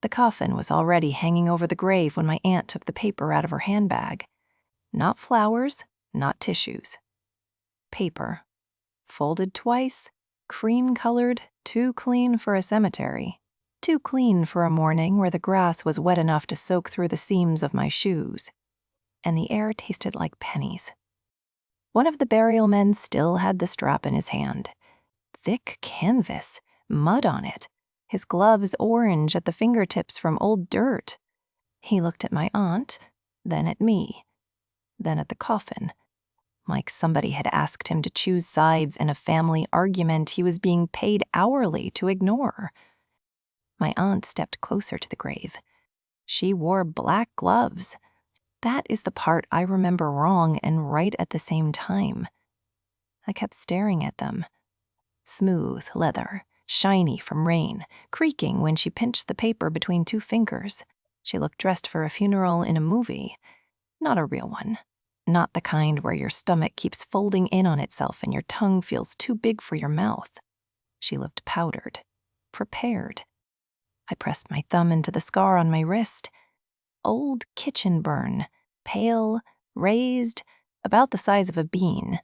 The coffin was already hanging over the grave when my aunt took the paper out of her handbag. Not flowers, not tissues. Paper. Folded twice, cream-colored, too clean for a cemetery. Too clean for a morning where the grass was wet enough to soak through the seams of my shoes. And the air tasted like pennies. One of the burial men still had the strap in his hand. Thick canvas, mud on it, his gloves orange at the fingertips from old dirt. He looked at my aunt, then at me, then at the coffin, like somebody had asked him to choose sides in a family argument he was being paid hourly to ignore. My aunt stepped closer to the grave. She wore black gloves. That is the part I remember wrong and right at the same time. I kept staring at them. Smooth leather, shiny from rain, creaking when she pinched the paper between two fingers. She looked dressed for a funeral in a movie, not a real one. Not the kind where your stomach keeps folding in on itself and your tongue feels too big for your mouth. She looked powdered, prepared. I pressed my thumb into the scar on my wrist. Old kitchen burn, pale, raised, about the size of a bean.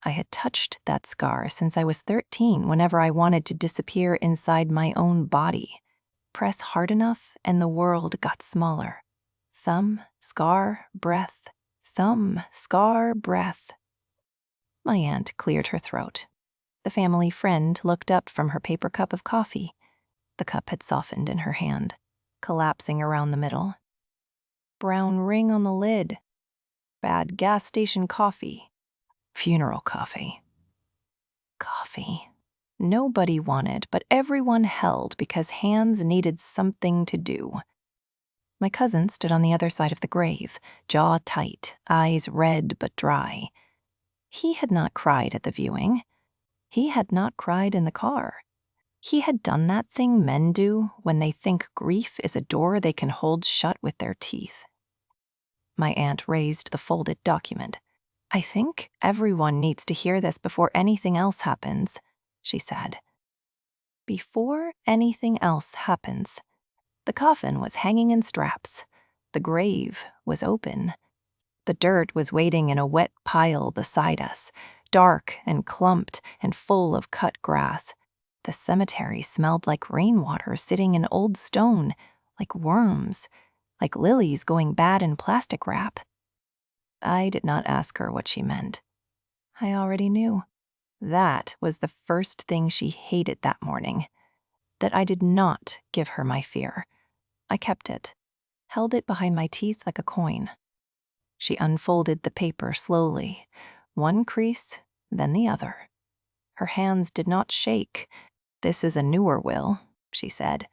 I had touched that scar since I was 13 whenever I wanted to disappear inside my own body. Press hard enough and the world got smaller. Thumb, scar, breath. Thumb, scar, breath. My aunt cleared her throat. The family friend looked up from her paper cup of coffee. The cup had softened in her hand, collapsing around the middle. Brown ring on the lid. Bad gas station coffee. Funeral coffee. Coffee. Nobody wanted, but everyone held because hands needed something to do. My cousin stood on the other side of the grave, jaw tight, eyes red but dry. He had not cried at the viewing. He had not cried in the car. He had done that thing men do when they think grief is a door they can hold shut with their teeth. My aunt raised the folded document. "I think everyone needs to hear this before anything else happens," she said. Before anything else happens. The coffin was hanging in straps. The grave was open. The dirt was waiting in a wet pile beside us, dark and clumped and full of cut grass. The cemetery smelled like rainwater sitting in old stone, like worms, like lilies going bad in plastic wrap. I did not ask her what she meant. I already knew. That was the first thing she hated that morning. That I did not give her my fear. I kept it, held it behind my teeth like a coin. She unfolded the paper slowly, one crease, then the other. Her hands did not shake. "This is a newer will," she said.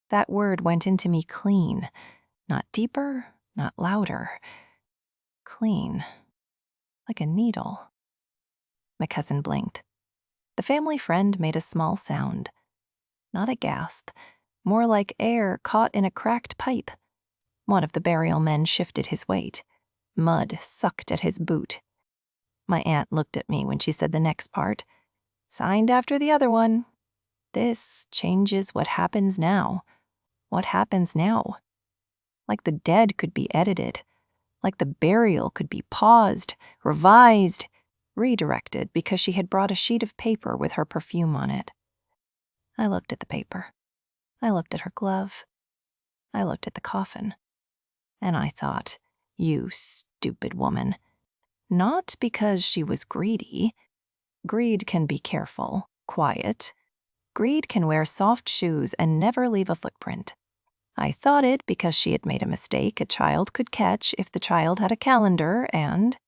That word went into me clean, not deeper, not louder. Clean, like a needle. My cousin blinked. The family friend made a small sound. Not a gasp, more like air caught in a cracked pipe. One of the burial men shifted his weight. Mud sucked at his boot. My aunt looked at me when she said the next part. "Signed after the other one. This changes what happens now. What happens now?" Like the dead could be edited. Like the burial could be paused, revised, redirected because she had brought a sheet of paper with her perfume on it. I looked at the paper. I looked at her glove. I looked at the coffin. And I thought, "You stupid woman." Not because she was greedy. Greed can be careful, quiet. Greed can wear soft shoes and never leave a footprint. I thought it because she had made a mistake a child could catch if the child had a calendar and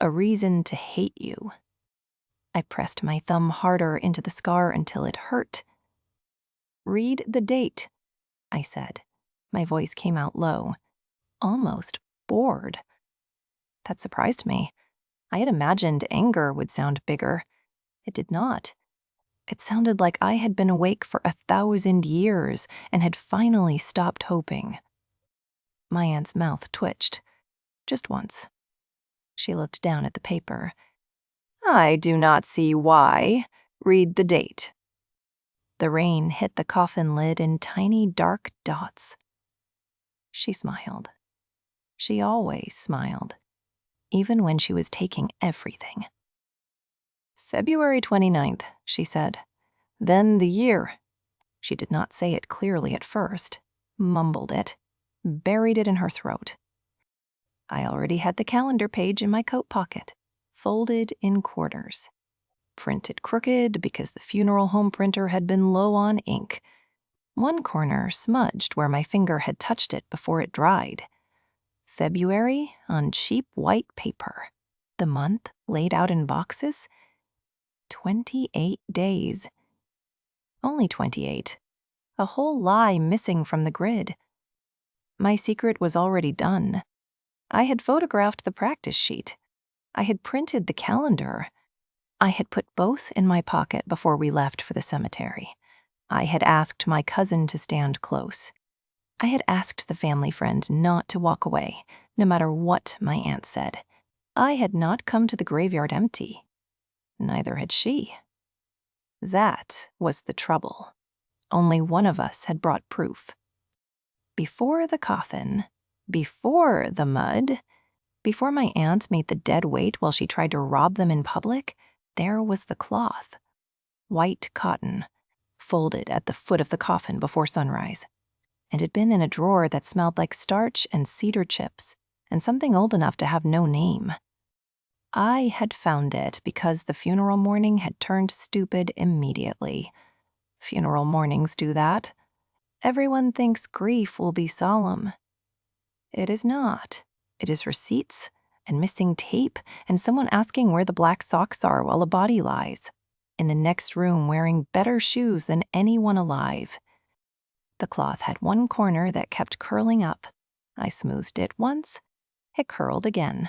a reason to hate you. I pressed my thumb harder into the scar until it hurt. "Read the date," I said. My voice came out low, almost bored. That surprised me. I had imagined anger would sound bigger. It did not. It sounded like I had been awake for 1,000 years and had finally stopped hoping. My aunt's mouth twitched. Just once. She looked down at the paper. "I do not see why. Read the date." The rain hit the coffin lid in tiny dark dots. She smiled. She always smiled, even when she was taking everything. February 29th, she said. Then the year. She did not say it clearly at first, mumbled it, buried it in her throat. I already had the calendar page in my coat pocket, folded in quarters. Printed crooked because the funeral home printer had been low on ink. One corner smudged where my finger had touched it before it dried. February on cheap white paper. The month laid out in boxes. 28 days. Only 28. A whole lie missing from the grid. My secret was already done. I had photographed the practice sheet. I had printed the calendar. I had put both in my pocket before we left for the cemetery. I had asked my cousin to stand close. I had asked the family friend not to walk away, no matter what my aunt said. I had not come to the graveyard empty. Neither had she. That was the trouble. Only one of us had brought proof. Before the coffin, before the mud, before my aunt made the dead wait while she tried to rob them in public, there was the cloth. White cotton, folded at the foot of the coffin before sunrise. And had been in a drawer that smelled like starch and cedar chips, and something old enough to have no name. I had found it because the funeral mourning had turned stupid immediately. Funeral mournings do that. Everyone thinks grief will be solemn. It is not. It is receipts and missing tape and someone asking where the black socks are while a body lies, in the next room wearing better shoes than anyone alive. The cloth had one corner that kept curling up. I smoothed it once. It curled again.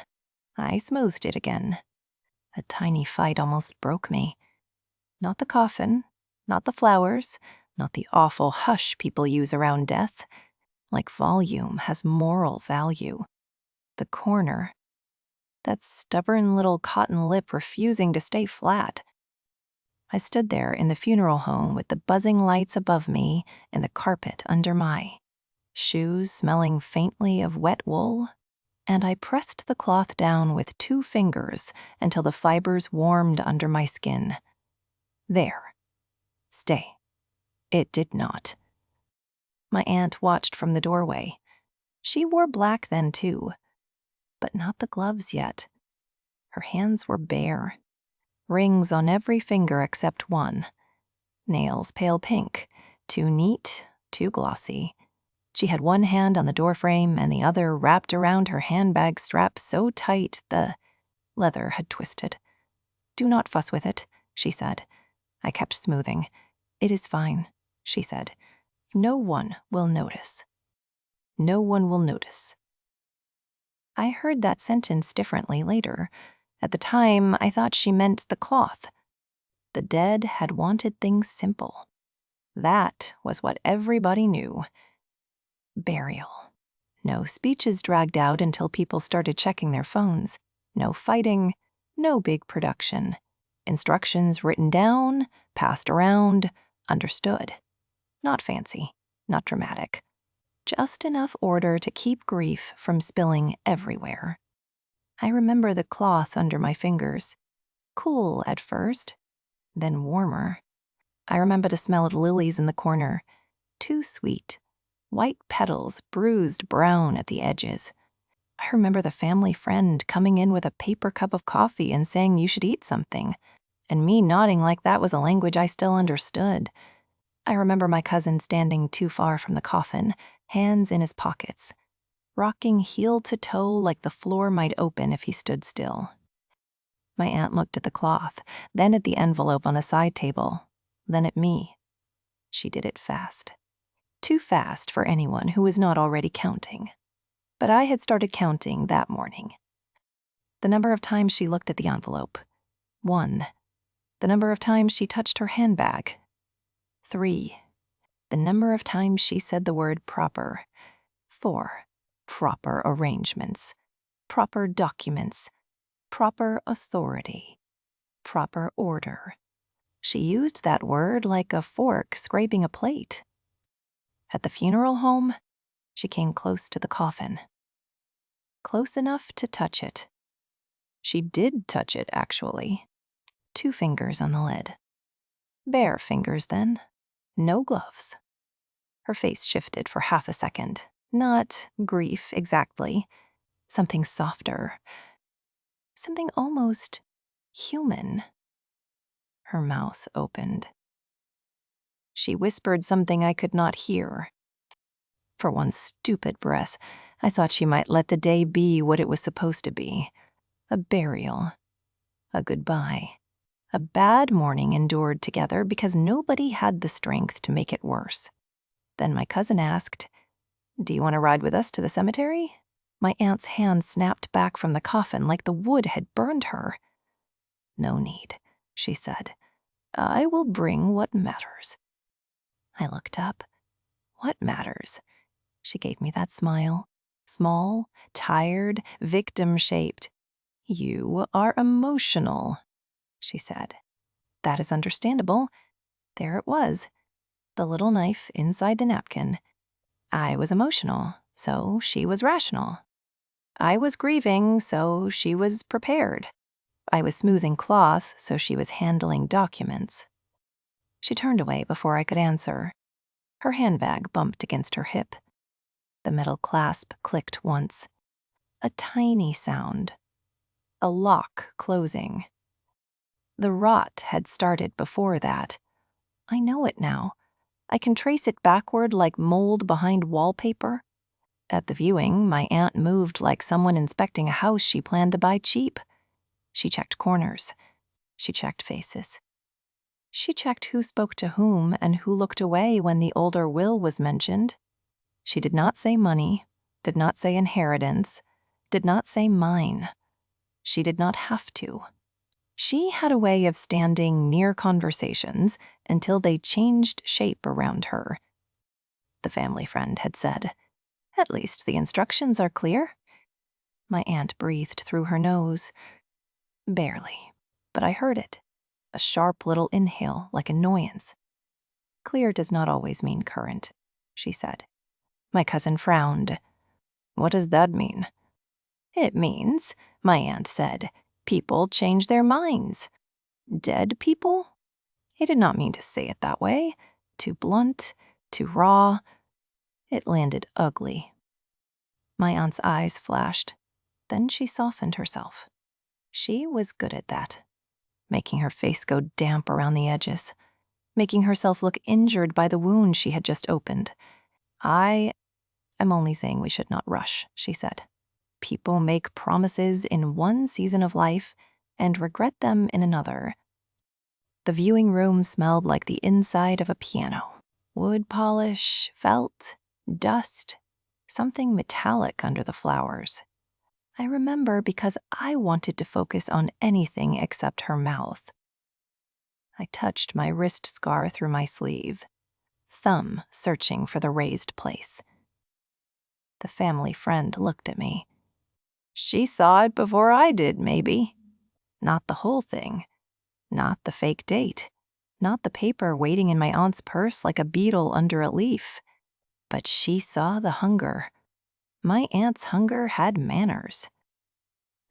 I smoothed it again. A tiny fight almost broke me. Not the coffin, not the flowers, not the awful hush people use around death. Like volume has moral value. The corner. That stubborn little cotton lip refusing to stay flat. I stood there in the funeral home with the buzzing lights above me and the carpet under my shoes smelling faintly of wet wool, and I pressed the cloth down with 2 fingers until the fibers warmed under my skin. There. Stay. It did not. My aunt watched from the doorway. She wore black then too, but not the gloves yet. Her hands were bare. Rings on every finger except one. Nails pale pink, too neat, too glossy. She had one hand on the doorframe and the other wrapped around her handbag strap so tight the leather had twisted. "Do not fuss with it," she said. I kept smoothing. "It is fine," she said. "No one will notice. No one will notice." I heard that sentence differently later. At the time, I thought she meant the cloth. The dead had wanted things simple. That was what everybody knew. Burial. No speeches dragged out until people started checking their phones. No fighting, no big production. Instructions written down, passed around, understood. Not fancy, not dramatic. Just enough order to keep grief from spilling everywhere. I remember the cloth under my fingers. Cool at first, then warmer. I remember the smell of lilies in the corner. Too sweet. White petals bruised brown at the edges. I remember the family friend coming in with a paper cup of coffee and saying you should eat something, and me nodding like that was a language I still understood. I remember my cousin standing too far from the coffin, hands in his pockets, rocking heel to toe like the floor might open if he stood still. My aunt looked at the cloth, then at the envelope on a side table, then at me. She did it fast. Too fast for anyone who was not already counting. But I had started counting that morning. The number of times she looked at the envelope. 1. The number of times she touched her handbag. 3. The number of times she said the word proper. 4. Proper arrangements. Proper documents. Proper authority. Proper order. She used that word like a fork scraping a plate. At the funeral home, she came close to the coffin. Close enough to touch it. She did touch it, actually. 2 fingers on the lid. Bare fingers, then. No gloves. Her face shifted for half a second. Not grief, exactly. Something softer. Something almost human. Her mouth opened. She whispered something I could not hear. For one stupid breath, I thought she might let the day be what it was supposed to be. A burial. A goodbye. A bad morning endured together because nobody had the strength to make it worse. Then my cousin asked, "Do you want to ride with us to the cemetery?" My aunt's hand snapped back from the coffin like the wood had burned her. "No need," she said. "I will bring what matters." I looked up. What matters? She gave me that smile. Small, tired, victim-shaped. "You are emotional," she said. "That is understandable." There it was. The little knife inside the napkin. I was emotional, so she was rational. I was grieving, so she was prepared. I was smoothing cloth, so she was handling documents. She turned away before I could answer. Her handbag bumped against her hip. The metal clasp clicked once. A tiny sound. A lock closing. The rot had started before that. I know it now. I can trace it backward like mold behind wallpaper. At the viewing, my aunt moved like someone inspecting a house she planned to buy cheap. She checked corners. She checked faces. She checked who spoke to whom and who looked away when the older will was mentioned. She did not say money, did not say inheritance, did not say mine. She did not have to. She had a way of standing near conversations until they changed shape around her. The family friend had said, "At least the instructions are clear." My aunt breathed through her nose. Barely, but I heard it. A sharp little inhale like annoyance. "Clear does not always mean current," she said. My cousin frowned. "What does that mean?" "It means," my aunt said, "people change their minds." Dead people? I did not mean to say it that way. Too blunt, too raw. It landed ugly. My aunt's eyes flashed. Then she softened herself. She was good at that. Making her face go damp around the edges. Making herself look injured by the wound she had just opened. "I am only saying we should not rush," she said. "People make promises in one season of life and regret them in another." The viewing room smelled like the inside of a piano. Wood polish, felt, dust, something metallic under the flowers. I remember because I wanted to focus on anything except her mouth. I touched my wrist scar through my sleeve, thumb searching for the raised place. The family friend looked at me. "She saw it before I did, maybe. Not the whole thing. Not the fake date. Not the paper waiting in my aunt's purse like a beetle under a leaf. But she saw the hunger. My aunt's hunger had manners.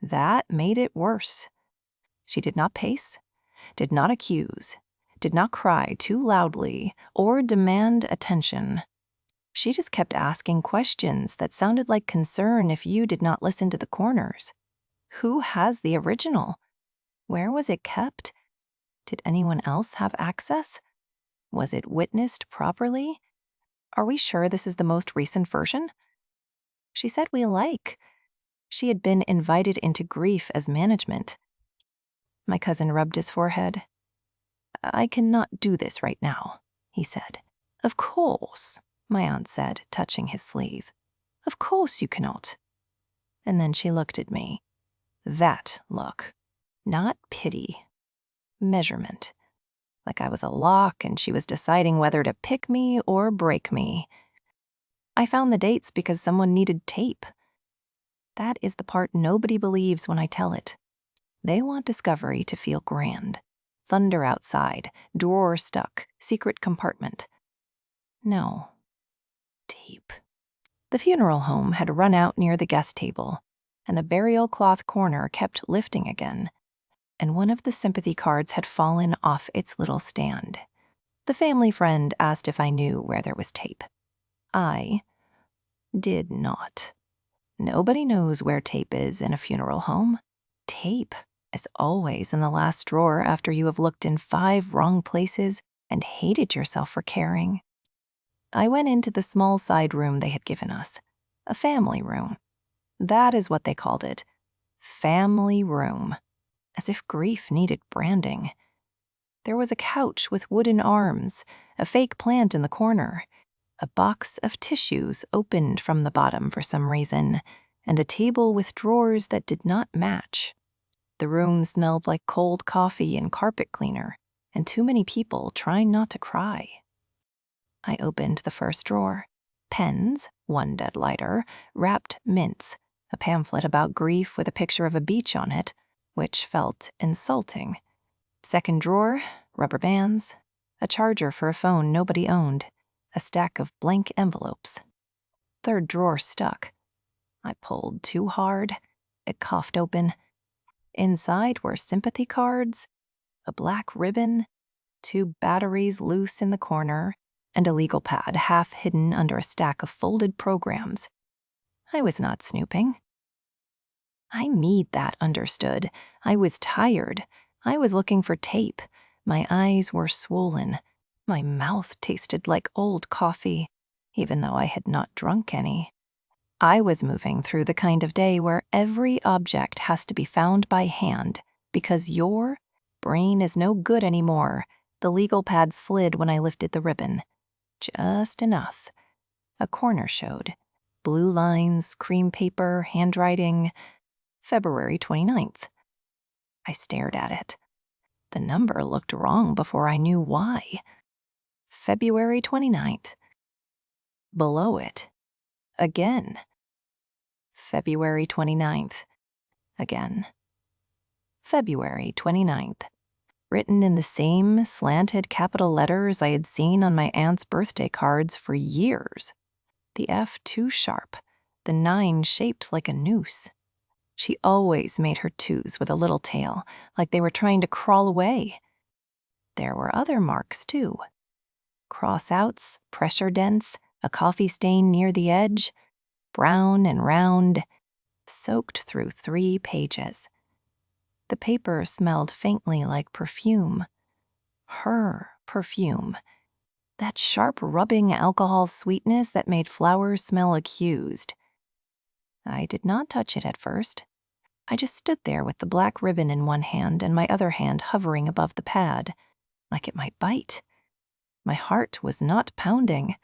That made it worse. She did not pace, did not accuse, did not cry too loudly or demand attention. She just kept asking questions that sounded like concern if you did not listen to the corners. Who has the original? Where was it kept? Did anyone else have access? Was it witnessed properly? Are we sure this is the most recent version? She said we like. She had been invited into grief as management. My cousin rubbed his forehead. "I cannot do this right now," he said. "Of course," my aunt said, touching his sleeve. "Of course you cannot." And then she looked at me. That look. Not pity. Measurement. Like I was a lock and she was deciding whether to pick me or break me. I found the dates because someone needed tape. That is the part nobody believes when I tell it. They want Discovery to feel grand. thunder outside, drawer stuck, secret compartment. No. Tape. The funeral home had run out near the guest table, and the burial cloth corner kept lifting again, and one of the sympathy cards had fallen off its little stand. The family friend asked if I knew where there was tape. I did not. Nobody knows where tape is in a funeral home. Tape is always in the last drawer after you have looked in 5 wrong places and hated yourself for caring. I went into the small side room they had given us, a family room. That is what they called it. Family room. As if grief needed branding. There was a couch with wooden arms, a fake plant in the corner, a box of tissues opened from the bottom for some reason, and a table with drawers that did not match. The room smelled like cold coffee and carpet cleaner, and too many people trying not to cry. I opened the first drawer. Pens, 1 dead lighter, wrapped mints, a pamphlet about grief with a picture of a beach on it, which felt insulting. Second drawer, rubber bands, a charger for a phone nobody owned, a stack of blank envelopes. Third drawer stuck. I pulled too hard. It coughed open. Inside were sympathy cards, a black ribbon, 2 batteries loose in the corner, and a legal pad half hidden under a stack of folded programs. I was not snooping. I made that understood. I was tired. I was looking for tape. My eyes were swollen. My mouth tasted like old coffee, even though I had not drunk any. I was moving through the kind of day where every object has to be found by hand because your brain is no good anymore. The legal pad slid when I lifted the ribbon. Just enough. A corner showed. Blue lines, cream paper, handwriting. February 29th. I stared at it. The number looked wrong before I knew why. February 29th. Below it. Again. February 29th. Again. February 29th. Written in the same slanted capital letters I had seen on my aunt's birthday cards for years. The F too sharp, the 9 shaped like a noose. She always made her 2s with a little tail, like they were trying to crawl away. There were other marks, too. Cross-outs, pressure dents, a coffee stain near the edge, brown and round, soaked through 3 pages. The paper smelled faintly like perfume. Her perfume. That sharp rubbing alcohol sweetness that made flowers smell accused. I did not touch it at first. I just stood there with the black ribbon in one hand and my other hand hovering above the pad, like it might bite. My heart was not pounding.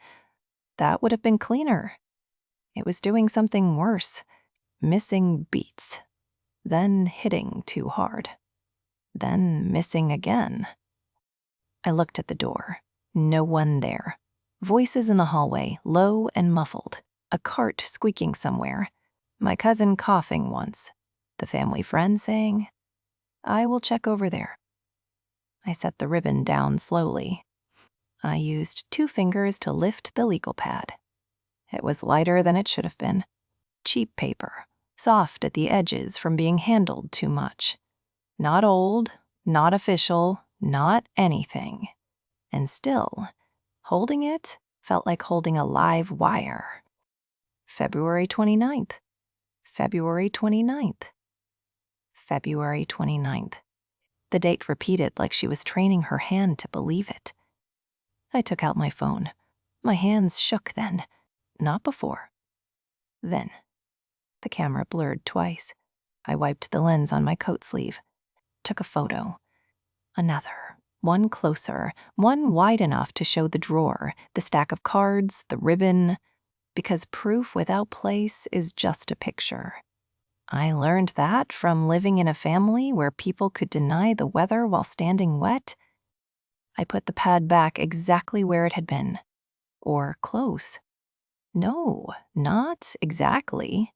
That would have been cleaner. It was doing something worse, missing beats, then hitting too hard, then missing again. I looked at the door. No one there. Voices in the hallway, low and muffled. A cart squeaking somewhere. My cousin coughing once. The family friend saying, "I will check over there." I set the ribbon down slowly. I used 2 fingers to lift the legal pad. It was lighter than it should have been. Cheap paper, soft at the edges from being handled too much. Not old, not official, not anything. And still, holding it felt like holding a live wire. February 29th. February 29th. February 29th. The date repeated like she was training her hand to believe it. I took out my phone. My hands shook then, not before. Then. The camera blurred twice. I wiped the lens on my coat sleeve. Took a photo. Another. One closer, one wide enough to show the drawer, the stack of cards, the ribbon, because proof without place is just a picture. I learned that from living in a family where people could deny the weather while standing wet. I put the pad back exactly where it had been. Or close. No, not exactly.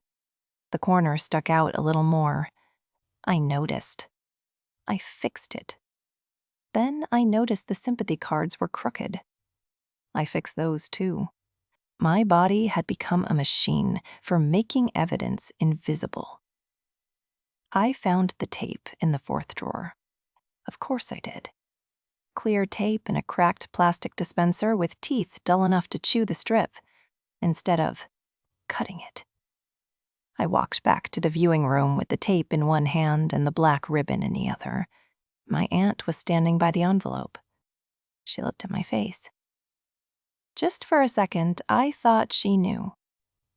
The corner stuck out a little more. I noticed. I fixed it. Then I noticed the sympathy cards were crooked. I fixed those too. My body had become a machine for making evidence invisible. I found the tape in the fourth drawer. Of course I did. Clear tape in a cracked plastic dispenser with teeth dull enough to chew the strip, instead of cutting it. I walked back to the viewing room with the tape in one hand and the black ribbon in the other. My aunt was standing by the envelope. She looked at my face. Just for a second, I thought she knew.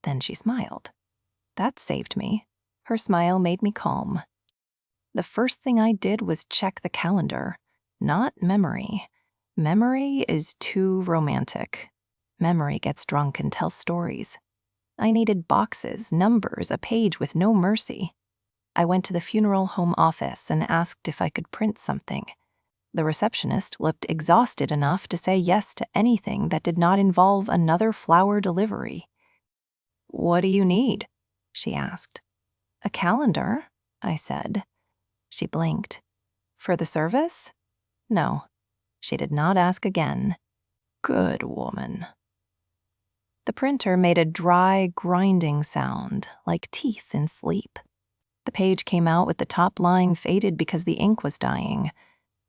Then she smiled. That saved me. Her smile made me calm. The first thing I did was check the calendar, not memory. Memory is too romantic. Memory gets drunk and tells stories. I needed boxes, numbers, a page with no mercy. I went to the funeral home office and asked if I could print something. The receptionist looked exhausted enough to say yes to anything that did not involve another flower delivery. "What do you need?" she asked. "A calendar," I said. She blinked. "For the service?" No. She did not ask again. Good woman. The printer made a dry, grinding sound, like teeth in sleep. The page came out with the top line faded because the ink was dying.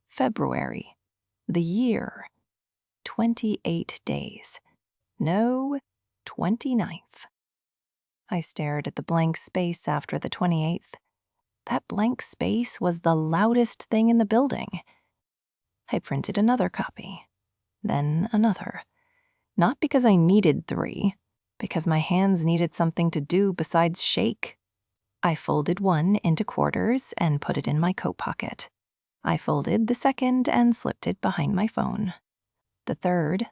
February. The year. 28 days. No, 29th. I stared at the blank space after the 28th. That blank space was the loudest thing in the building. I printed another copy. Then another. Not because I needed 3, because my hands needed something to do besides shake. I folded one into quarters and put it in my coat pocket. I folded the second and slipped it behind my phone. The third,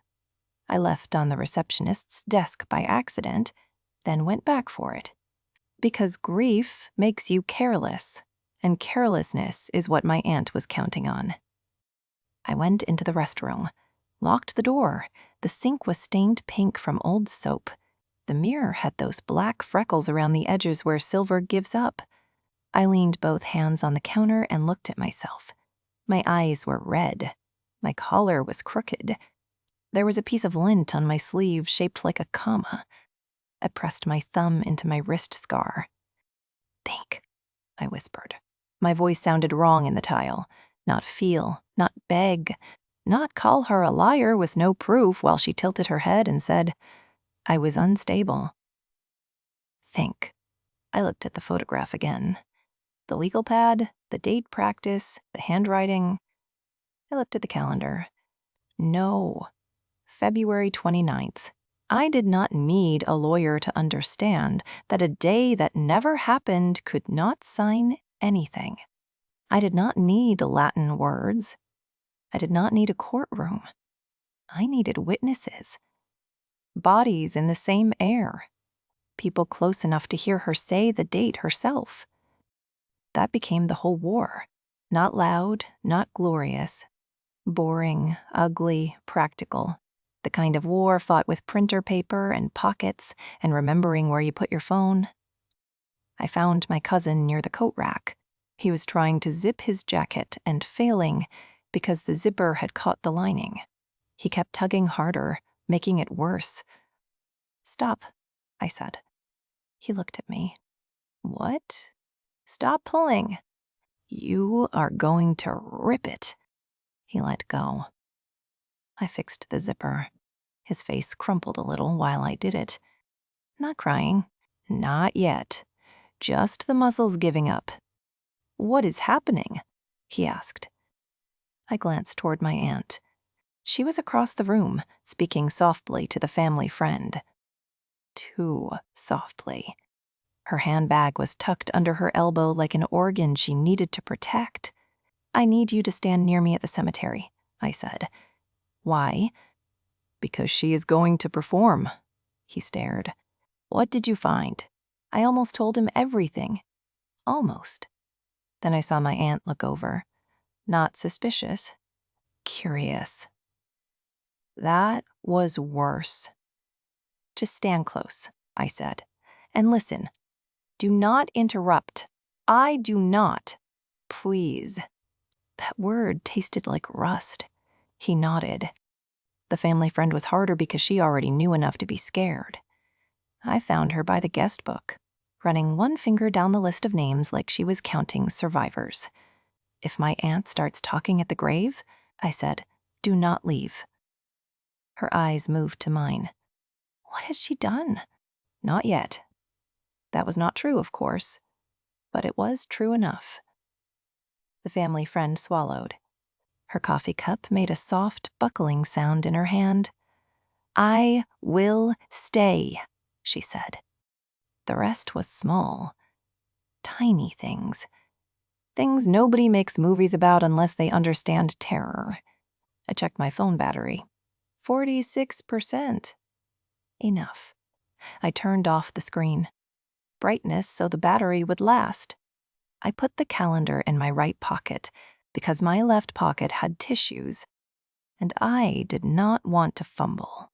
I left on the receptionist's desk by accident, then went back for it. Because grief makes you careless, and carelessness is what my aunt was counting on. I went into the restroom, locked the door. The sink was stained pink from old soap. The mirror had those black freckles around the edges where silver gives up. I leaned both hands on the counter and looked at myself. My eyes were red. My collar was crooked. There was a piece of lint on my sleeve shaped like a comma. I pressed my thumb into my wrist scar. "Think," I whispered. My voice sounded wrong in the tile. Not feel, not beg, not call her a liar with no proof while she tilted her head and said, I was unstable. Think. I looked at the photograph again. The legal pad, the date practice, the handwriting. I looked at the calendar. No. February 29th. I did not need a lawyer to understand that a day that never happened could not sign anything. I did not need Latin words. I did not need a courtroom. I needed witnesses. Bodies in the same air. People close enough to hear her say the date herself. That became the whole war. Not loud, not glorious. Boring, ugly, practical. The kind of war fought with printer paper and pockets and remembering where you put your phone. I found my cousin near the coat rack. He was trying to zip his jacket and failing because the zipper had caught the lining. He kept tugging harder, making it worse. "Stop," I said. He looked at me. "What?" "Stop pulling." "You are going to rip it." He let go. I fixed the zipper. His face crumpled a little while I did it. Not crying. Not yet. Just the muscles giving up. "What is happening?" he asked. I glanced toward my aunt. She was across the room, speaking softly to the family friend. Too softly. Her handbag was tucked under her elbow like an organ she needed to protect. "I need you to stand near me at the cemetery," I said. "Why?" "Because she is going to perform." He stared. "What did you find?" I almost told him everything. Almost. Then I saw my aunt look over. Not suspicious. Curious. That was worse. "Just stand close," I said, "and listen. Do not interrupt. I do not. Please." That word tasted like rust. He nodded. The family friend was harder because she already knew enough to be scared. I found her by the guest book, running one finger down the list of names like she was counting survivors. If my aunt starts talking at the grave, I said, do not leave. Her eyes moved to mine. What has she done? Not yet. That was not true, of course, but it was true enough. The family friend swallowed. Her coffee cup made a soft, buckling sound in her hand. I will stay, she said. The rest was small, tiny things. Things nobody makes movies about unless they understand terror. I checked my phone battery. 46%. Enough. I turned off the screen. Brightness so the battery would last. I put the calendar in my right pocket because my left pocket had tissues, and I did not want to fumble.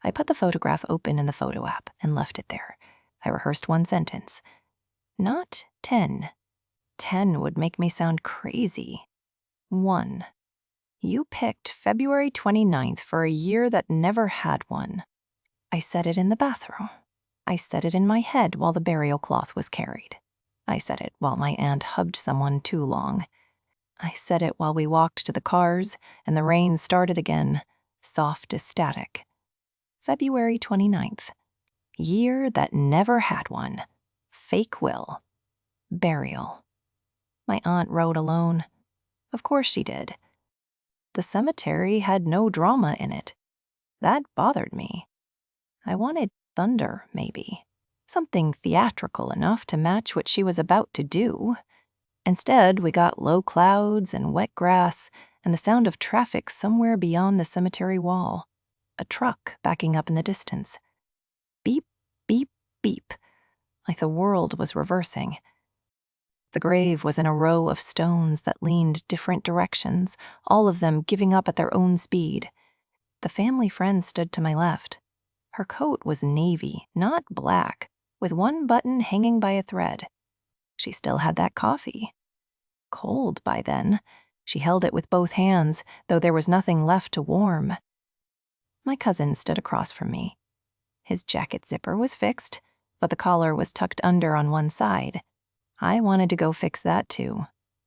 I put the photograph open in the photo app and left it there. I rehearsed one sentence. Not 10. 10 would make me sound crazy. 1. You picked February 29th for a year that never had one. I said it in the bathroom. I said it in my head while the burial cloth was carried. I said it while my aunt hugged someone too long. I said it while we walked to the cars and the rain started again, soft as static. February 29th. Year that never had one. Fake will. Burial. My aunt rode alone. Of course she did. The cemetery had no drama in it. That bothered me. I wanted thunder, maybe. Something theatrical enough to match what she was about to do. Instead, we got low clouds and wet grass and the sound of traffic somewhere beyond the cemetery wall. A truck backing up in the distance. Beep, beep, beep, like the world was reversing. The grave was in a row of stones that leaned different directions, all of them giving up at their own speed. The family friend stood to my left. Her coat was navy, not black, with one button hanging by a thread. She still had that coffee. Cold by then. She held it with both hands, though there was nothing left to warm. My cousin stood across from me. His jacket zipper was fixed, but the collar was tucked under on one side. I wanted to go fix that too.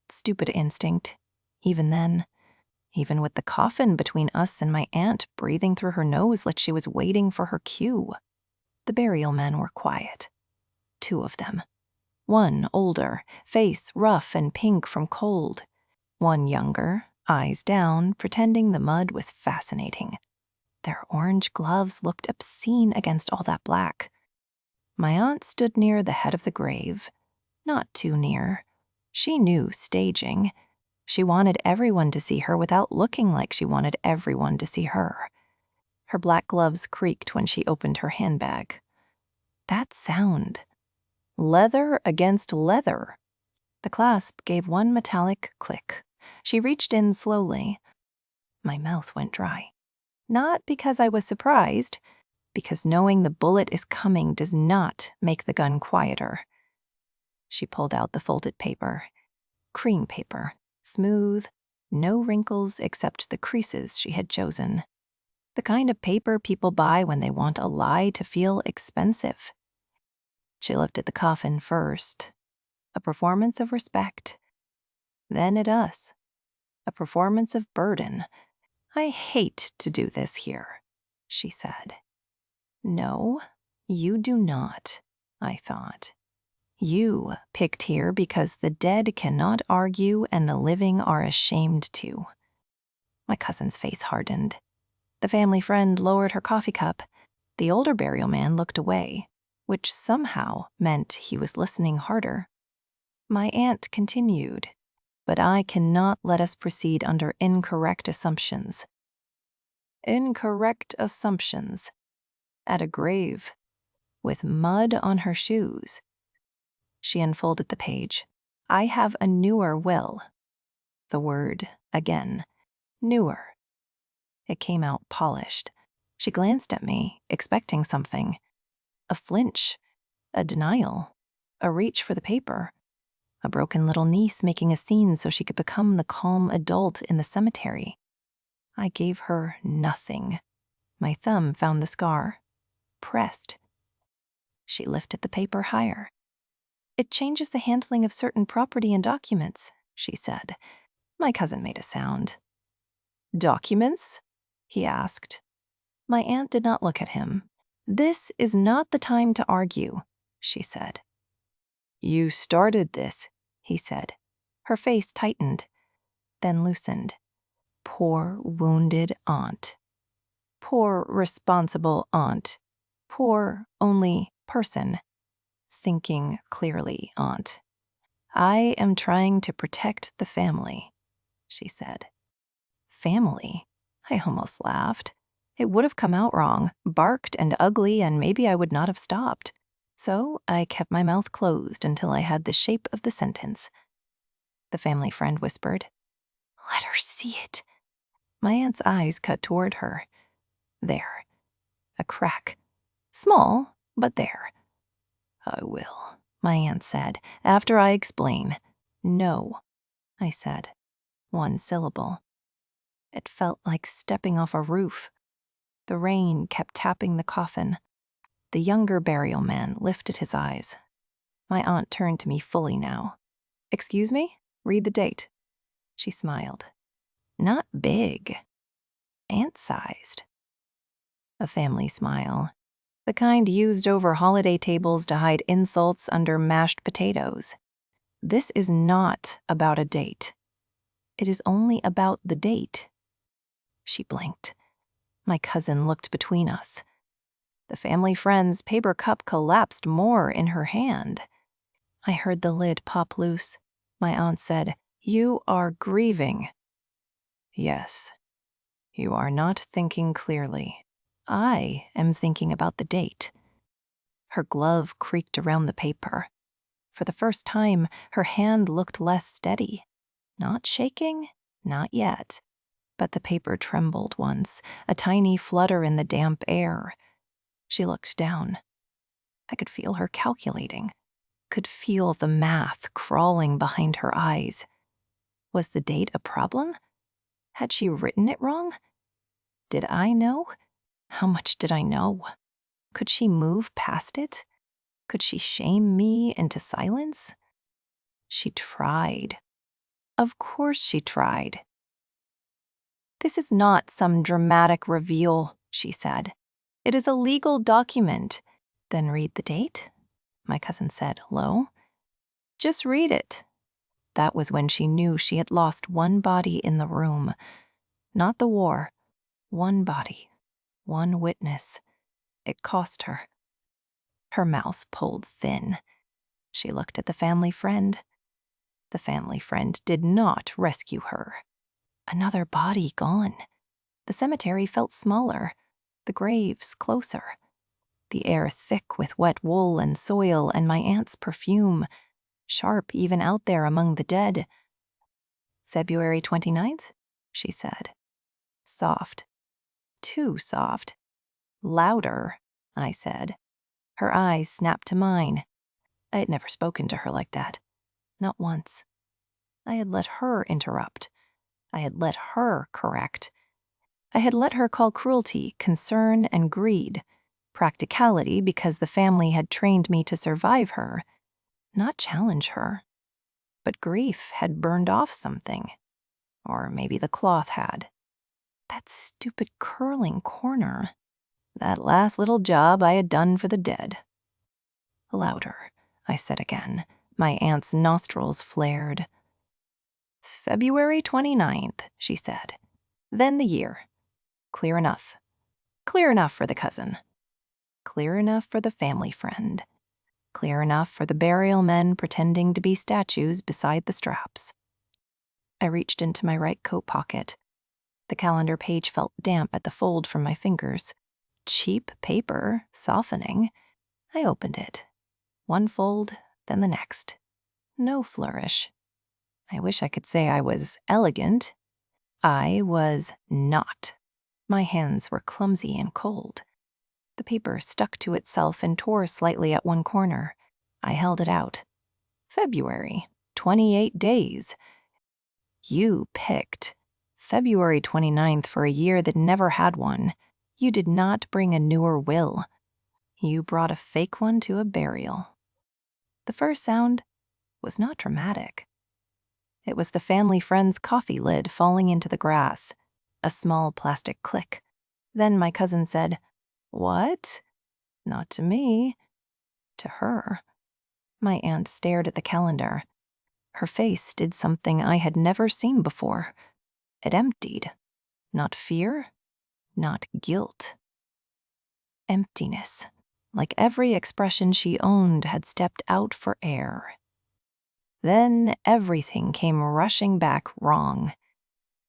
Stupid instinct. Even then. Even with the coffin between us and my aunt breathing through her nose like she was waiting for her cue. The burial men were quiet. 2 of them. One older, face rough and pink from cold. One younger, eyes down, pretending the mud was fascinating. Their orange gloves looked obscene against all that black. My aunt stood near the head of the grave. Not too near. She knew staging. She wanted everyone to see her without looking like she wanted everyone to see her. Her black gloves creaked when she opened her handbag. That sound. Leather against leather. The clasp gave one metallic click. She reached in slowly. My mouth went dry. Not because I was surprised, because knowing the bullet is coming does not make the gun quieter. She pulled out the folded paper. Cream paper. Smooth, no wrinkles except the creases she had chosen. The kind of paper people buy when they want a lie to feel expensive. She looked at the coffin first. A performance of respect. Then at us. A performance of burden. I hate to do this here, she said. No, you do not, I thought. You picked here because the dead cannot argue and the living are ashamed to. My cousin's face hardened. The family friend lowered her coffee cup. The older burial man looked away, which somehow meant he was listening harder. My aunt continued, but I cannot let us proceed under incorrect assumptions. Incorrect assumptions. At a grave, with mud on her shoes. She unfolded the page. I have a newer will. The word, again, newer. It came out polished. She glanced at me, expecting something. A flinch, a denial, a reach for the paper. A broken little niece making a scene so she could become the calm adult in the cemetery. I gave her nothing. My thumb found the scar. Pressed. She lifted the paper higher. It changes the handling of certain property and documents, she said. My cousin made a sound. Documents? He asked. My aunt did not look at him. This is not the time to argue, she said. You started this, he said. Her face tightened, then loosened. Poor wounded aunt. Poor responsible aunt. Poor only person. Thinking clearly aunt. I am trying to protect the family, she said. Family? I almost laughed. It would have come out wrong, barked and ugly, and maybe I would not have stopped. So I kept my mouth closed until I had the shape of the sentence. The family friend whispered, Let her see it. My aunt's eyes cut toward her. There. A crack. Small, but there. I will, my aunt said, after I explain. No, I said. One syllable. It felt like stepping off a roof. The rain kept tapping the coffin. The younger burial man lifted his eyes. My aunt turned to me fully now. Excuse me? Read the date. She smiled. Not big. Ant-sized. A family smile. The kind used over holiday tables to hide insults under mashed potatoes. This is not about a date. It is only about the date. She blinked. My cousin looked between us. The family friend's paper cup collapsed more in her hand. I heard the lid pop loose. My aunt said, You are grieving. Yes. You are not thinking clearly. I am thinking about the date. Her glove creaked around the paper. For the first time, her hand looked less steady. Not shaking, not yet. But the paper trembled once, a tiny flutter in the damp air. She looked down. I could feel her calculating. Could feel the math crawling behind her eyes. Was the date a problem? Had she written it wrong? Did I know? How much did I know? Could she move past it? Could she shame me into silence? She tried. Of course she tried. This is not some dramatic reveal, she said. It is a legal document. Then read the date, my cousin said low. Just read it. That was when she knew she had lost one body in the room. Not the war. One body. One witness. It cost her. Her mouth pulled thin. She looked at the family friend. The family friend did not rescue her. Another body gone. The cemetery felt smaller, the graves closer. The air thick with wet wool and soil and my aunt's perfume, sharp even out there among the dead. February 29th, she said. Soft. Too soft. Louder, I said. Her eyes snapped to mine. I had never spoken to her like that. Not once. I had let her interrupt. I had let her correct. I had let her call cruelty concern and greed, practicality because the family had trained me to survive her, not challenge her. But grief had burned off something. Or maybe the cloth had. That stupid curling corner. That last little job I had done for the dead. Louder, I said again. My aunt's nostrils flared. February 29th, she said. Then the year. Clear enough. Clear enough for the cousin. Clear enough for the family friend. Clear enough for the burial men pretending to be statues beside the straps. I reached into my right coat pocket. The calendar page felt damp at the fold from my fingers. Cheap paper, softening. I opened it. One fold, then the next. No flourish. I wish I could say I was elegant. I was not. My hands were clumsy and cold. The paper stuck to itself and tore slightly at one corner. I held it out. February 28 days. You picked February 29th for a year that never had one. You did not bring a newer will. You brought a fake one to a burial. The first sound was not dramatic. It was the family friend's coffee lid falling into the grass, a small plastic click. Then my cousin said, "What? Not to me." To her. My aunt stared at the calendar. Her face did something I had never seen before. It emptied. Not fear, not guilt. Emptiness, like every expression she owned had stepped out for air. Then everything came rushing back wrong.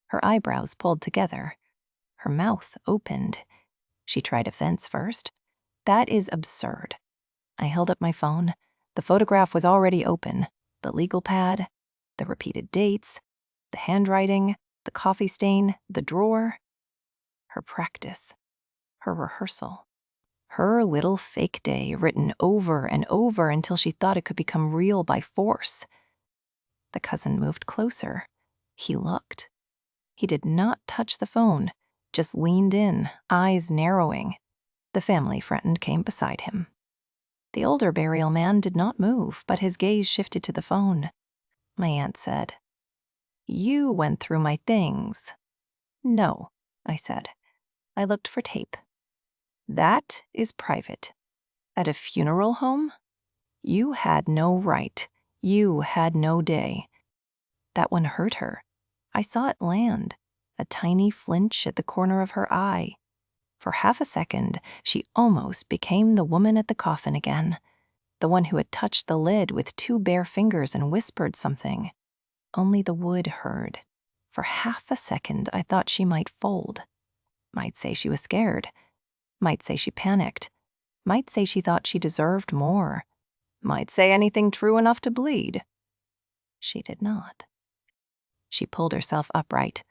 Her eyebrows pulled together. Her mouth opened. She tried offense first. "That is absurd." I held up my phone. The photograph was already open. The legal pad, the repeated dates, the handwriting, the coffee stain, the drawer. Her practice, her rehearsal. Her little fake day written over and over until she thought it could become real by force. The cousin moved closer. He looked. He did not touch the phone, just leaned in, eyes narrowing. The family friend came beside him. The older burial man did not move, but his gaze shifted to the phone. My aunt said, "You went through my things." "No," I said. "I looked for tape." "That is private. At a funeral home? You had no right. You had no day." That one hurt her. I saw it land, a tiny flinch at the corner of her eye. For half a second, she almost became the woman at the coffin again, the one who had touched the lid with 2 bare fingers and whispered something. Only the wood heard. For half a second, I thought she might fold. Might say she was scared. Might say she panicked. Might say she thought she deserved more. Might say anything true enough to bleed. She did not. She pulled herself upright.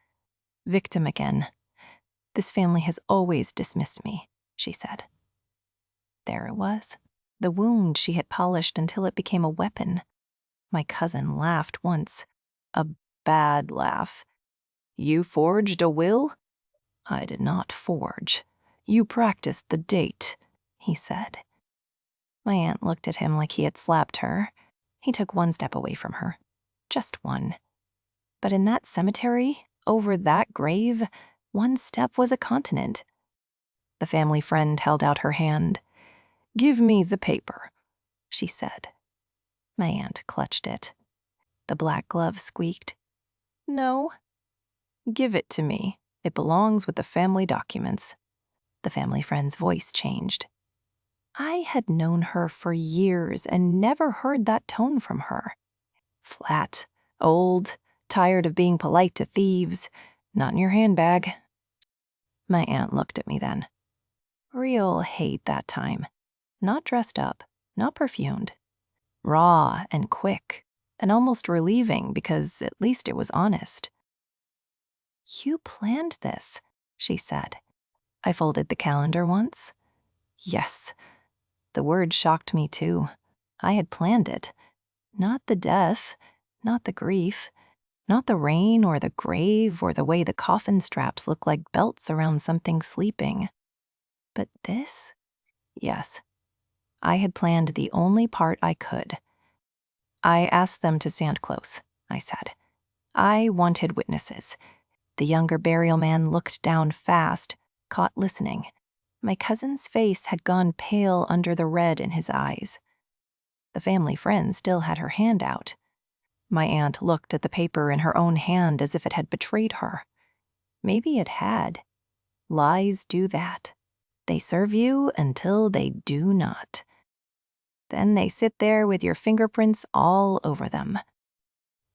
"Victim again. This family has always dismissed me," she said. There it was, the wound she had polished until it became a weapon. My cousin laughed once, a bad laugh. "You forged a will?" "I did not forge. You practiced the date," he said. My aunt looked at him like he had slapped her. He took one step away from her. Just one. But in that cemetery, over that grave, one step was a continent. The family friend held out her hand. "Give me the paper," she said. My aunt clutched it. The black glove squeaked. "No." "Give it to me. It belongs with the family documents." The family friend's voice changed. I had known her for years and never heard that tone from her. Flat, old, tired of being polite to thieves. "Not in your handbag." My aunt looked at me then. Real hate that time. Not dressed up, not perfumed. Raw and quick, and almost relieving because at least it was honest. "You planned this," she said. I folded the calendar once. Yes. The word shocked me too. I had planned it. Not the death, not the grief, not the rain or the grave or the way the coffin straps look like belts around something sleeping. But this? Yes. I had planned the only part I could. "I asked them to stand close," I said. "I wanted witnesses." The younger burial man looked down fast, caught listening. My cousin's face had gone pale under the red in his eyes. The family friend still had her hand out. My aunt looked at the paper in her own hand as if it had betrayed her. Maybe it had. Lies do that. They serve you until they do not. Then they sit there with your fingerprints all over them.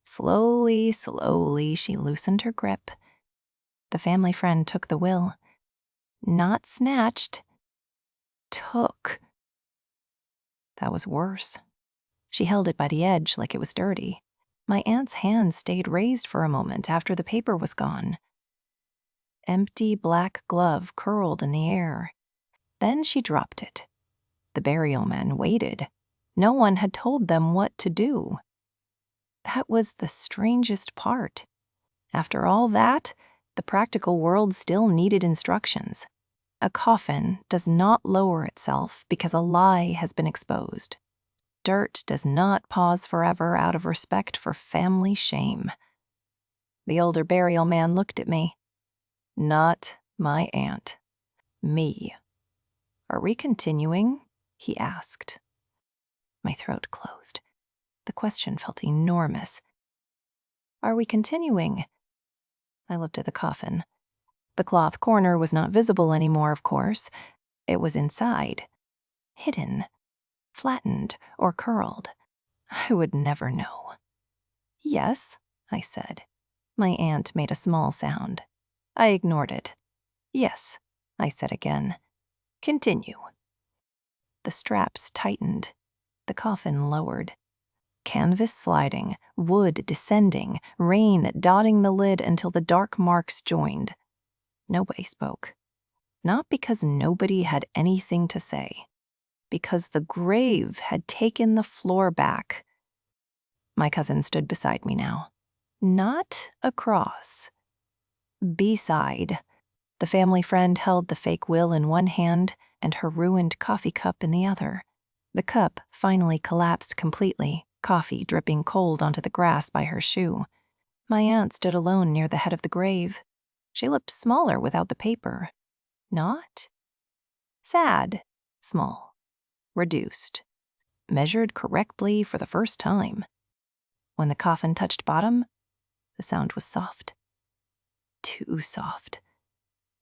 Slowly, slowly, she loosened her grip. The family friend took the will. Not snatched. Took. That was worse. She held it by the edge like it was dirty. My aunt's hand stayed raised for a moment after the paper was gone. Empty black glove curled in the air. Then she dropped it. The burial men waited. No one had told them what to do. That was the strangest part. After all that, the practical world still needed instructions. A coffin does not lower itself because a lie has been exposed. Dirt does not pause forever out of respect for family shame. The older burial man looked at me. Not my aunt. Me. Are we continuing? He asked. My throat closed. The question felt enormous. Are we continuing? I looked at the coffin. The cloth corner was not visible anymore, of course. It was inside. Hidden. Flattened or curled. I would never know. Yes, I said. My aunt made a small sound. I ignored it. Yes, I said again. Continue. The straps tightened. The coffin lowered. Canvas sliding, wood descending, rain dotting the lid until the dark marks joined. Nobody spoke. Not because nobody had anything to say. Because the grave had taken the floor back. My cousin stood beside me now. Not across. Beside. The family friend held the fake will in one hand and her ruined coffee cup in the other. The cup finally collapsed completely, coffee dripping cold onto the grass by her shoe. My aunt stood alone near the head of the grave. She looked smaller without the paper. Not? Sad. Small. Reduced. Measured correctly for the first time. When the coffin touched bottom, the sound was soft. Too soft.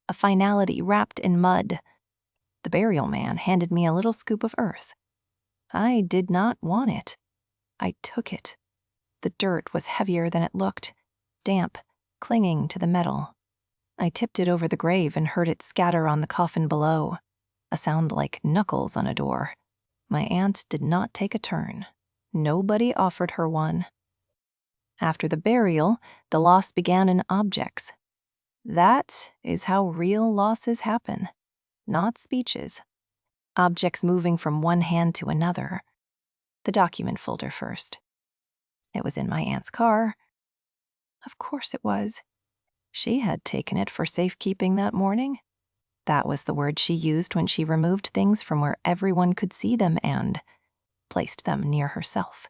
A finality wrapped in mud. The burial man handed me a little scoop of earth. I did not want it. I took it. The dirt was heavier than it looked, damp, clinging to the metal. I tipped it over the grave and heard it scatter on the coffin below, a sound like knuckles on a door. My aunt did not take a turn. Nobody offered her one. After the burial, the loss began in objects. That is how real losses happen, not speeches. Objects moving from one hand to another. The document folder first. It was in my aunt's car. Of course it was. She had taken it for safekeeping that morning. That was the word she used when she removed things from where everyone could see them and placed them near herself.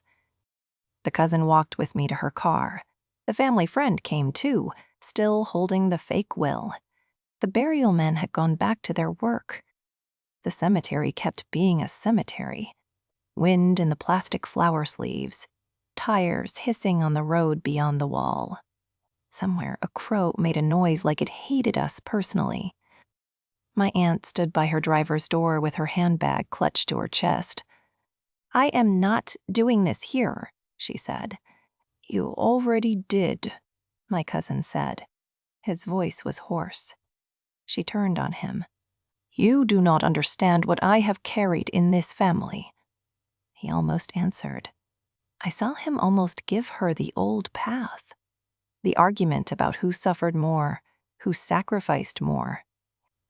The cousin walked with me to her car. The family friend came too, still holding the fake will. The burial men had gone back to their work. The cemetery kept being a cemetery. Wind in the plastic flower sleeves. Tires hissing on the road beyond the wall. Somewhere a crow made a noise like it hated us personally. My aunt stood by her driver's door with her handbag clutched to her chest. I am not doing this here, she said. You already did, my cousin said. His voice was hoarse. She turned on him. You do not understand what I have carried in this family. He almost answered. I saw him almost give her the old path. The argument about who suffered more, who sacrificed more,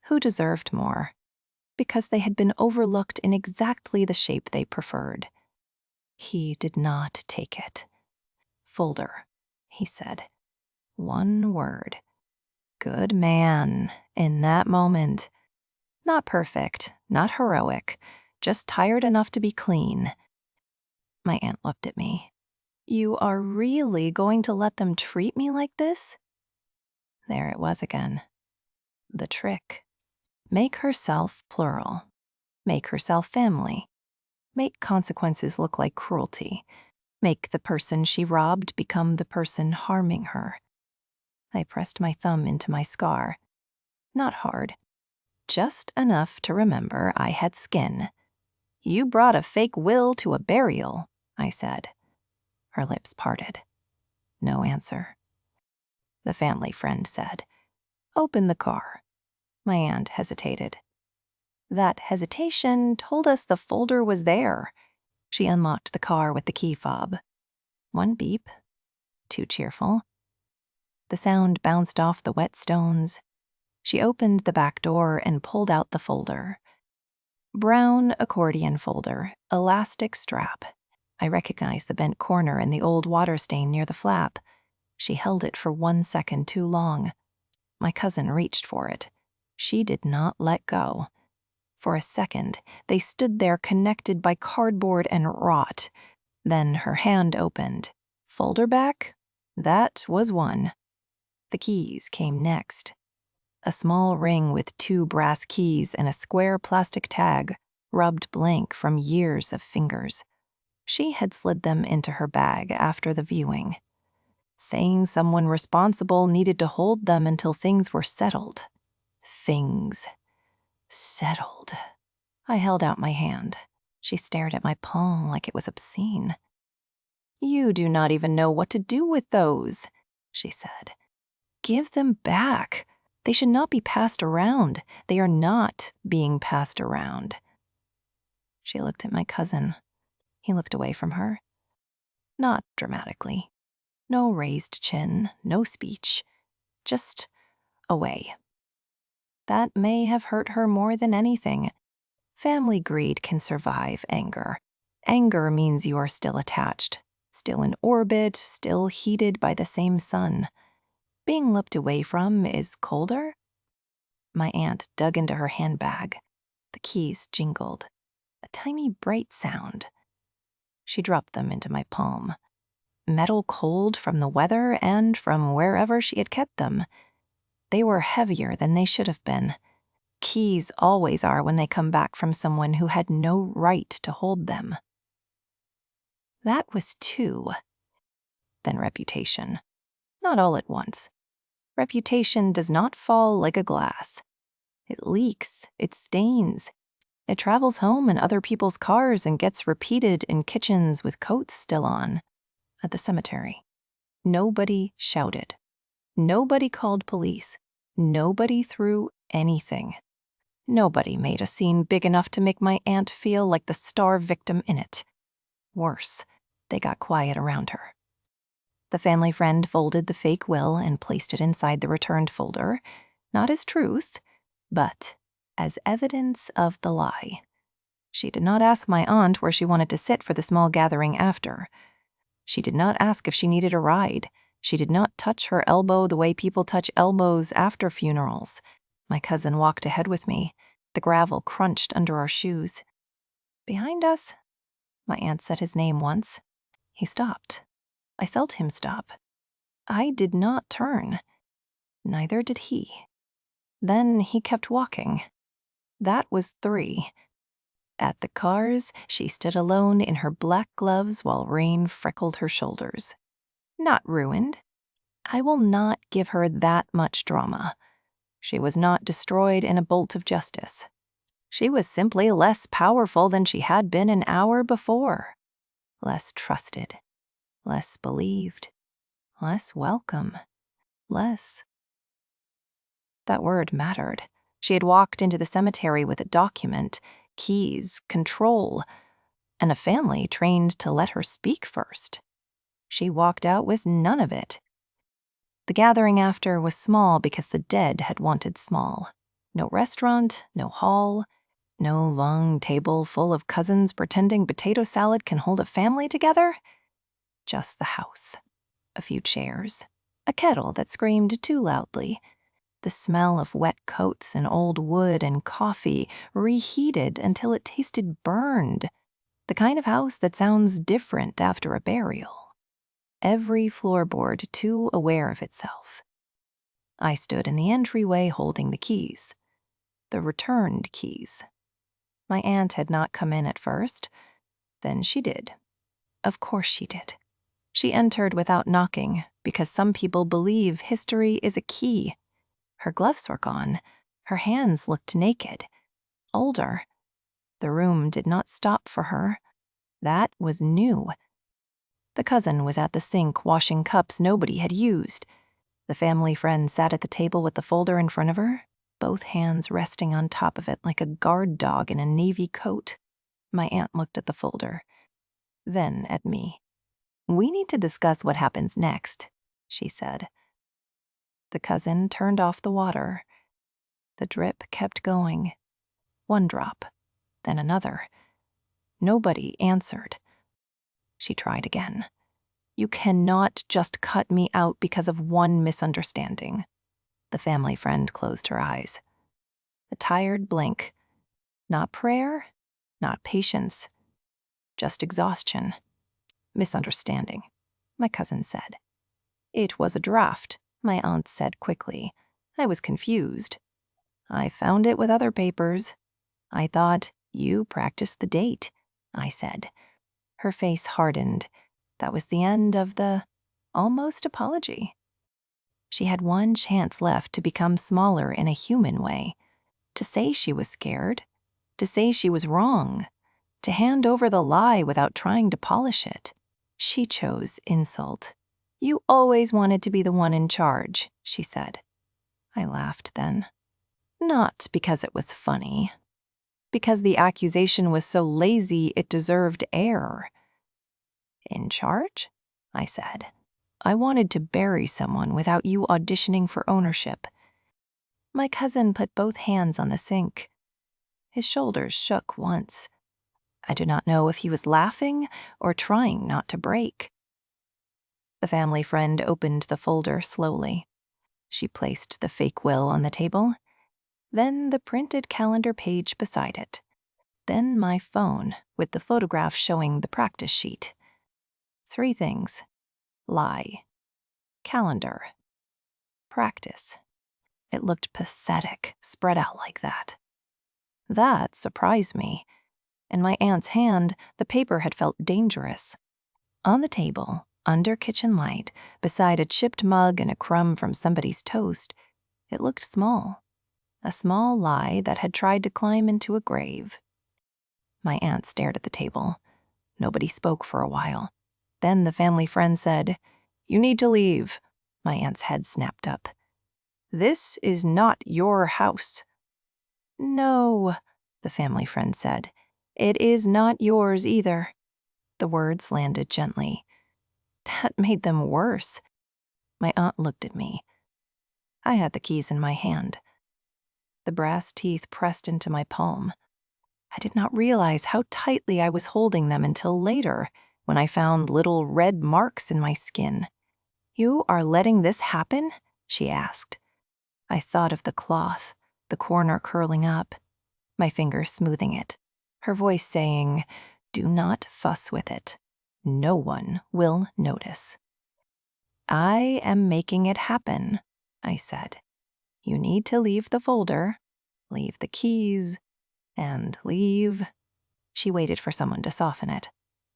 who deserved more, because they had been overlooked in exactly the shape they preferred. He did not take it. Folder, he said. One word. Good man, in that moment. Not perfect, not heroic, just tired enough to be clean. My aunt looked at me. You are really going to let them treat me like this? There it was again. The trick. Make herself plural. Make herself family. Make consequences look like cruelty. Make the person she robbed become the person harming her. I pressed my thumb into my scar. Not hard. Just enough to remember I had skin. You brought a fake will to a burial, I said. Her lips parted. No answer. The family friend said, Open the car. My aunt hesitated. That hesitation told us the folder was there. She unlocked the car with the key fob. One beep. Too cheerful. The sound bounced off the wet stones. She opened the back door and pulled out the folder. Brown accordion folder, elastic strap. I recognized the bent corner and the old water stain near the flap. She held it for 1 second too long. My cousin reached for it. She did not let go. For a second, they stood there connected by cardboard and rot. Then her hand opened. Folder back? That was one. The keys came next. A small ring with 2 brass keys and a square plastic tag, rubbed blank from years of fingers. She had slid them into her bag after the viewing, saying someone responsible needed to hold them until things were settled. Things. Settled. I held out my hand. She stared at my palm like it was obscene. "You do not even know what to do with those," she said. "Give them back. They should not be passed around. They are not being passed around." She looked at my cousin. He looked away from her. Not dramatically. No raised chin, no speech. Just away. That may have hurt her more than anything. Family greed can survive anger. Anger means you are still attached, still in orbit, still heated by the same sun. Being looked away from is colder. My aunt dug into her handbag. The keys jingled. A tiny bright sound. She dropped them into my palm. Metal cold from the weather and from wherever she had kept them. They were heavier than they should have been. Keys always are when they come back from someone who had no right to hold them. That was 2. Then reputation. Not all at once. Reputation does not fall like a glass. It leaks, it stains. It travels home in other people's cars and gets repeated in kitchens with coats still on. At the cemetery. Nobody shouted. Nobody called police. Nobody threw anything. Nobody made a scene big enough to make my aunt feel like the star victim in it. Worse, they got quiet around her. The family friend folded the fake will and placed it inside the returned folder, not as truth, but as evidence of the lie. She did not ask my aunt where she wanted to sit for the small gathering after. She did not ask if she needed a ride. She did not touch her elbow the way people touch elbows after funerals. My cousin walked ahead with me. The gravel crunched under our shoes. Behind us, my aunt said his name once. He stopped. I felt him stop. I did not turn. Neither did he. Then he kept walking. That was 3. At the cars, she stood alone in her black gloves while rain freckled her shoulders. Not ruined. I will not give her that much drama. She was not destroyed in a bolt of justice. She was simply less powerful than she had been an hour before. Less trusted. Less believed. Less welcome. Less. That word mattered. She had walked into the cemetery with a document, keys, control, and a family trained to let her speak first. She walked out with none of it. The gathering after was small because the dead had wanted small. No restaurant, no hall, no long table full of cousins pretending potato salad can hold a family together. Just the house. A few chairs. A kettle that screamed too loudly. The smell of wet coats and old wood and coffee reheated until it tasted burned. The kind of house that sounds different after a burial. Every floorboard too aware of itself. I stood in the entryway holding the keys. The returned keys. My aunt had not come in at first. Then she did. Of course she did. She entered without knocking because some people believe history is a key. Her gloves were gone. Her hands looked naked. Older. The room did not stop for her. That was new. The cousin was at the sink washing cups nobody had used. The family friend sat at the table with the folder in front of her, both hands resting on top of it like a guard dog in a navy coat. My aunt looked at the folder, then at me. "We need to discuss what happens next," she said. The cousin turned off the water. The drip kept going. 1 drop, then another. Nobody answered. She tried again. You cannot just cut me out because of one misunderstanding. The family friend closed her eyes. A tired blink. Not prayer, not patience, just exhaustion. Misunderstanding, my cousin said. It was a draft, my aunt said quickly. I was confused. I found it with other papers. I thought, you practiced the date, I said. Her face hardened. That was the end of the almost apology. She had one chance left to become smaller in a human way, to say she was scared, to say she was wrong, to hand over the lie without trying to polish it. She chose insult. You always wanted to be the one in charge, she said. I laughed then. Not because it was funny, because the accusation was so lazy it deserved air. In charge? I said. I wanted to bury someone without you auditioning for ownership. My cousin put both hands on the sink. His shoulders shook once. I do not know if he was laughing or trying not to break. The family friend opened the folder slowly. She placed the fake will on the table, then the printed calendar page beside it, then my phone with the photograph showing the practice sheet. 3 things. Lie. Calendar. Practice. It looked pathetic, spread out like that. That surprised me. In my aunt's hand, the paper had felt dangerous. On the table, under kitchen light, beside a chipped mug and a crumb from somebody's toast, it looked small. A small lie that had tried to climb into a grave. My aunt stared at the table. Nobody spoke for a while. Then the family friend said, "You need to leave." My aunt's head snapped up. "This is not your house." "No," the family friend said. "It is not yours either." The words landed gently. That made them worse. My aunt looked at me. I had the keys in my hand. The brass teeth pressed into my palm. I did not realize how tightly I was holding them until later, when I found little red marks in my skin. "You are letting this happen?" she asked. I thought of the cloth, the corner curling up, my fingers smoothing it, her voice saying, "Do not fuss with it. No one will notice." "I am making it happen," I said. "You need to leave the folder, leave the keys, and leave." She waited for someone to soften it.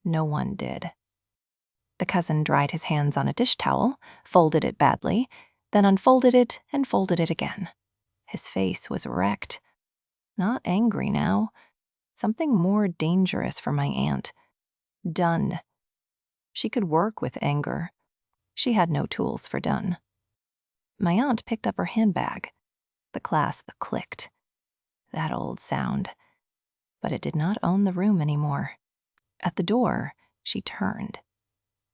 No one did. The cousin dried his hands on a dish towel, folded it badly, then unfolded it and folded it again. His face was wrecked. Not angry now. Something more dangerous for my aunt. Done. She could work with anger. She had no tools for done. My aunt picked up her handbag. The clasp clicked. That old sound. But it did not own the room anymore. At the door, she turned.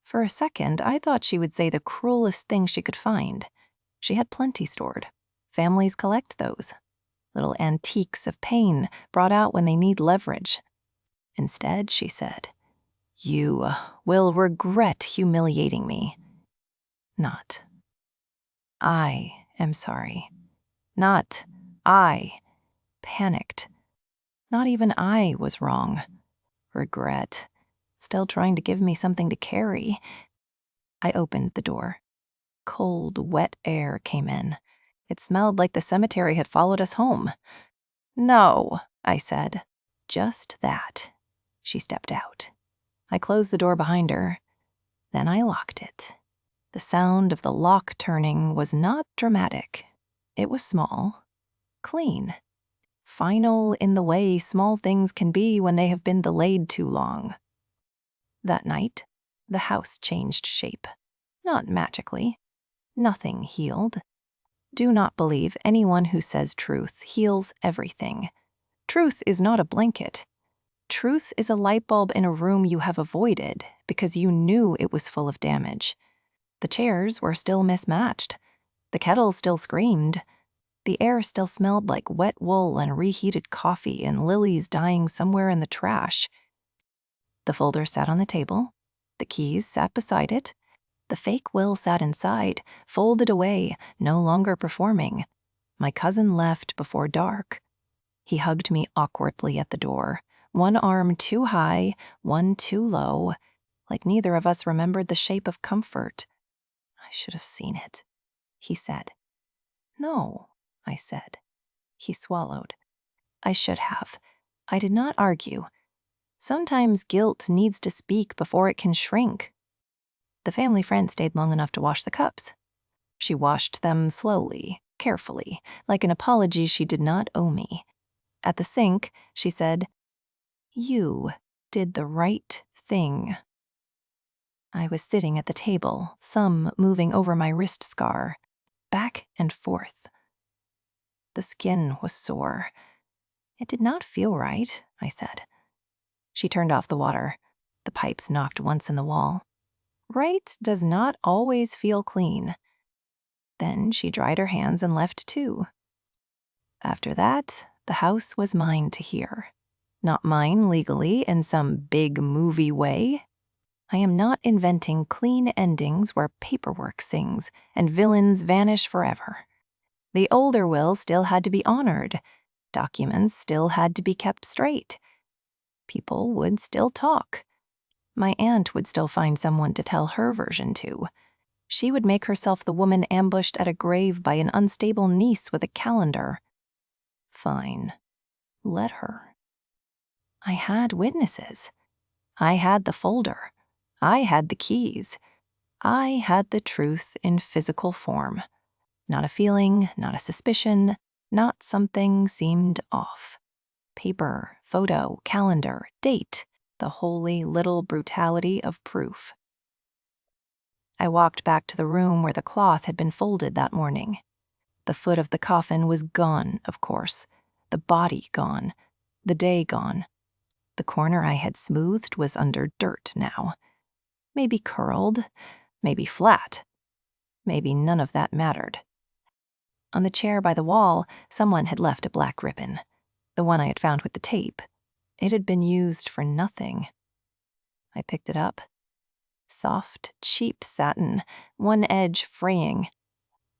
For a second, I thought she would say the cruelest thing she could find. She had plenty stored. Families collect those. Little antiques of pain brought out when they need leverage. Instead, she said, "You will regret humiliating me." Not, "I am sorry." Not, "I." Panicked. Not even I was wrong. Regret. Still trying to give me something to carry. I opened the door. Cold, wet air came in. It smelled like the cemetery had followed us home. "No," I said. "Just that." She stepped out. I closed the door behind her. Then I locked it. The sound of the lock turning was not dramatic. It was small, clean, final in the way small things can be when they have been delayed too long. That night, the house changed shape. Not magically. Nothing healed. Do not believe anyone who says truth heals everything. Truth is not a blanket. Truth is a light bulb in a room you have avoided because you knew it was full of damage. The chairs were still mismatched. The kettle still screamed. The air still smelled like wet wool and reheated coffee and lilies dying somewhere in the trash. The folder sat on the table, The keys sat beside it. The fake will sat inside, folded away, no longer performing. My cousin left before dark. He hugged me awkwardly at the door, one arm too high, one too low, like neither of us remembered the shape of comfort. I should have seen it, he said. No, I said. He swallowed. I should have. I did not argue. Sometimes guilt needs to speak before it can shrink. The family friend stayed long enough to wash the cups. She washed them slowly, carefully, like an apology she did not owe me. At the sink, she said, "You did the right thing." I was sitting at the table, thumb moving over my wrist scar, back and forth. The skin was sore. It did not feel right, I said. She turned off the water. The pipes knocked once in the wall. Right does not always feel clean. Then she dried her hands and left too. After that, the house was mine to hear. Not mine legally in some big movie way. I am not inventing clean endings where paperwork sings and villains vanish forever. The older will still had to be honored. Documents still had to be kept straight. People would still talk. My aunt would still find someone to tell her version to. She would make herself the woman ambushed at a grave by an unstable niece with a calendar. Fine. Let her. I had witnesses. I had the folder. I had the keys. I had the truth in physical form. Not a feeling, not a suspicion, not something seemed off. Paper, photo, calendar, date, the holy little brutality of proof. I walked back to the room where the cloth had been folded that morning. The foot of the coffin was gone, of course. The body gone. The day gone. The corner I had smoothed was under dirt now. Maybe curled, maybe flat. Maybe none of that mattered. On the chair by the wall, someone had left a black ribbon. The one I had found with the tape. It had been used for nothing. I picked it up. Soft, cheap satin, one edge fraying.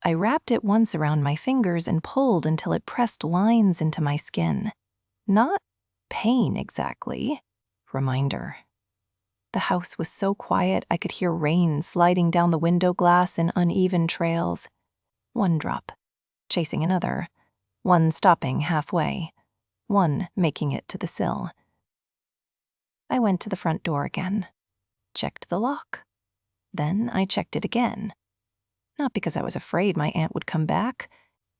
I wrapped it once around my fingers and pulled until it pressed lines into my skin. Not pain exactly. Reminder. The house was so quiet I could hear rain sliding down the window glass in uneven trails. One drop, chasing another. One stopping halfway. One making it to the sill. I went to the front door again. Checked the lock. Then I checked it again. Not because I was afraid my aunt would come back,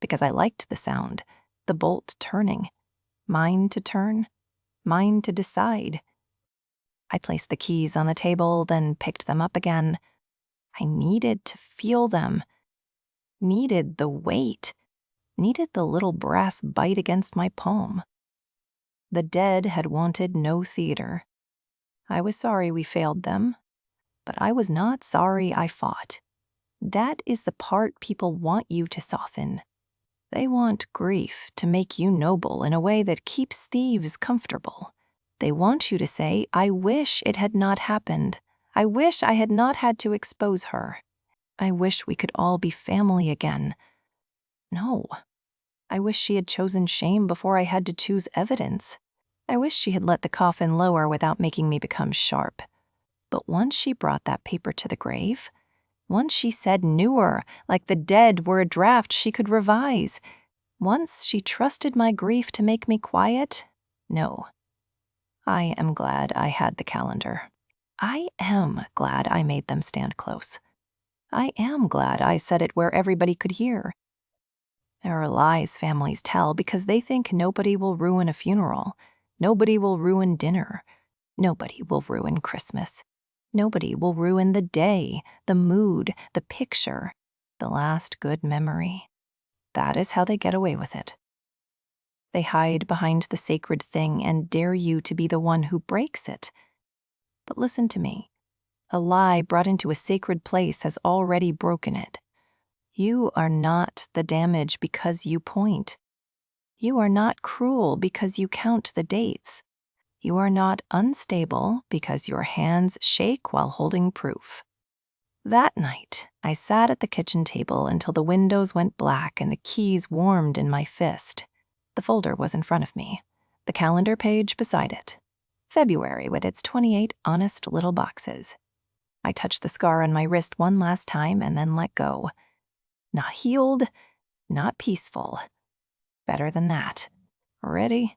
because I liked the sound, the bolt turning. Mine to turn, mine to decide. I placed the keys on the table, then picked them up again. I needed to feel them. Needed the weight. Needed the little brass bite against my palm. The dead had wanted no theater. I was sorry we failed them, but I was not sorry I fought. That is the part people want you to soften. They want grief to make you noble in a way that keeps thieves comfortable. They want you to say, I wish it had not happened. I wish I had not had to expose her. I wish we could all be family again. No. I wish she had chosen shame before I had to choose evidence. I wish she had let the coffin lower without making me become sharp. But once she brought that paper to the grave, once she said newer, like the dead were a draft she could revise, once she trusted my grief to make me quiet, no. I am glad I had the calendar. I am glad I made them stand close. I am glad I said it where everybody could hear. There are lies families tell because they think nobody will ruin a funeral. Nobody will ruin dinner. Nobody will ruin Christmas. Nobody will ruin the day, the mood, the picture, the last good memory. That is how they get away with it. They hide behind the sacred thing and dare you to be the one who breaks it. But listen to me. A lie brought into a sacred place has already broken it. You are not the damage because you point. You are not cruel because you count the dates. You are not unstable because your hands shake while holding proof. That night, I sat at the kitchen table until the windows went black and the keys warmed in my fist. The folder was in front of me, the calendar page beside it. February with its 28 honest little boxes. I touched the scar on my wrist one last time and then let go. Not healed, not peaceful. Better than that. Ready?